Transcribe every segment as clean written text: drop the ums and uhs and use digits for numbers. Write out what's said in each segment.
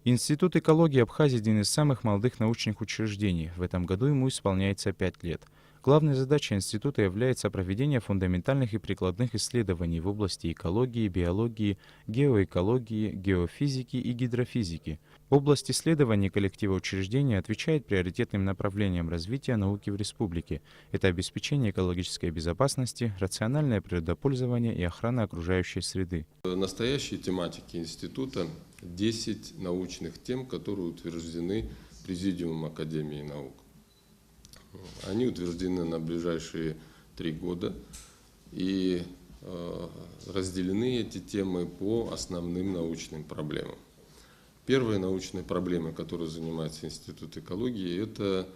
Институт экологии Абхазии – один из самых молодых научных учреждений. В этом году ему исполняется 5 лет. Главной задачей института является проведение фундаментальных и прикладных исследований в области экологии, биологии, геоэкологии, геофизики и гидрофизики. Область исследований коллектива учреждения отвечает приоритетным направлениям развития науки в республике. Это обеспечение экологической безопасности, рациональное природопользование и охрана окружающей среды. В настоящей тематике института 10 научных тем, которые утверждены Президиумом Академии наук. Они утверждены на ближайшие 3 года и разделены эти темы по основным научным проблемам. Первая научная проблема, которой занимается Институт экологии, это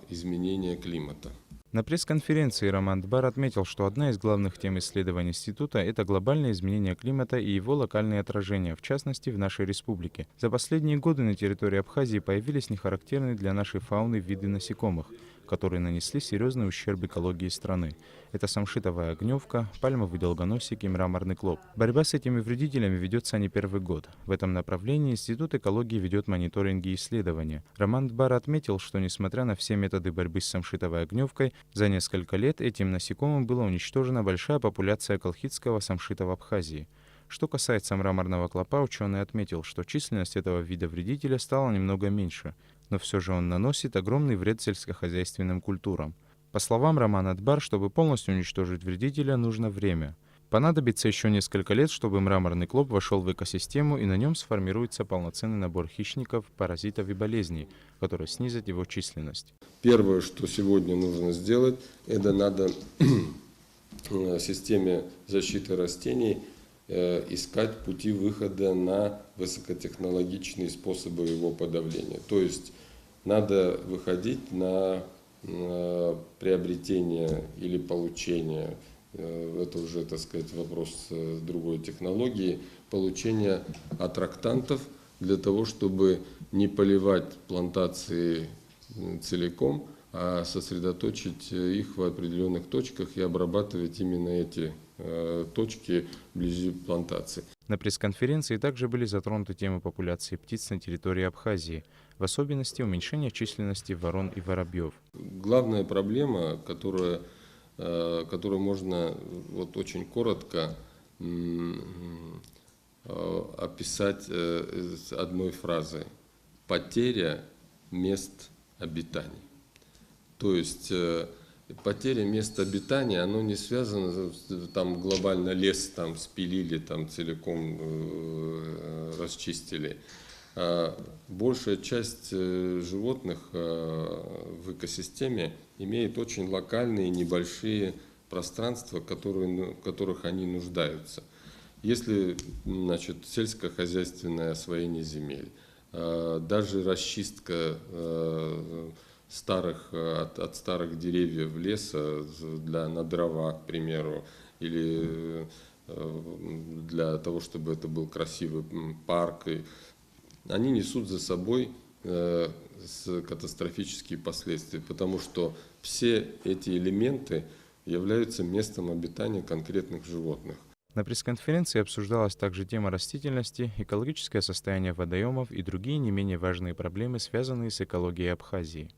изменение климата. На пресс-конференции Роман Дбар отметил, что одна из главных тем исследований института – это глобальное изменение климата и его локальные отражения, в частности, в нашей республике. За последние годы на территории Абхазии появились нехарактерные для нашей фауны виды насекомых, которые нанесли серьезный ущерб экологии страны. Это самшитовая огневка, пальмовый долгоносик и мраморный клоп. Борьба с этими вредителями ведется не первый год. В этом направлении Институт экологии ведет мониторинги и исследования. Роман Дбар отметил, что несмотря на все методы борьбы с самшитовой огневкой, за несколько лет этим насекомым была уничтожена большая популяция колхидского самшита в Абхазии. Что касается мраморного клопа, ученый отметил, что численность этого вида вредителя стала немного меньше, но все же он наносит огромный вред сельскохозяйственным культурам. По словам Романа Дбар, чтобы полностью уничтожить вредителя, нужно время. Понадобится еще несколько лет, чтобы мраморный клоп вошел в экосистему и на нем сформируется полноценный набор хищников, паразитов и болезней, которые снизят его численность. Первое, что сегодня нужно сделать, это надо в системе защиты растений искать пути выхода на высокотехнологичные способы его подавления. То есть надо выходить на приобретение или получение, это уже, так сказать, вопрос другой технологии, получение аттрактантов для того, чтобы не поливать плантации целиком, а сосредоточить их в определенных точках и обрабатывать именно эти точки вблизи плантации. На пресс-конференции также были затронуты темы популяции птиц на территории Абхазии, в особенности уменьшения численности ворон и воробьев. Главная проблема, которую можно очень коротко описать одной фразой: потеря мест обитания. То есть потеря места обитания, оно не связано, там глобально лес там спилили, там целиком расчистили. Большая часть животных в экосистеме имеет очень локальные небольшие пространства, в которых они нуждаются. Если, сельскохозяйственное освоение земель, даже расчистка от старых деревьев леса на дрова, к примеру, или для того, чтобы это был красивый парк, они несут за собой катастрофические последствия, потому что все эти элементы являются местом обитания конкретных животных. На пресс-конференции обсуждалась также тема растительности, экологическое состояние водоемов и другие не менее важные проблемы, связанные с экологией Абхазии.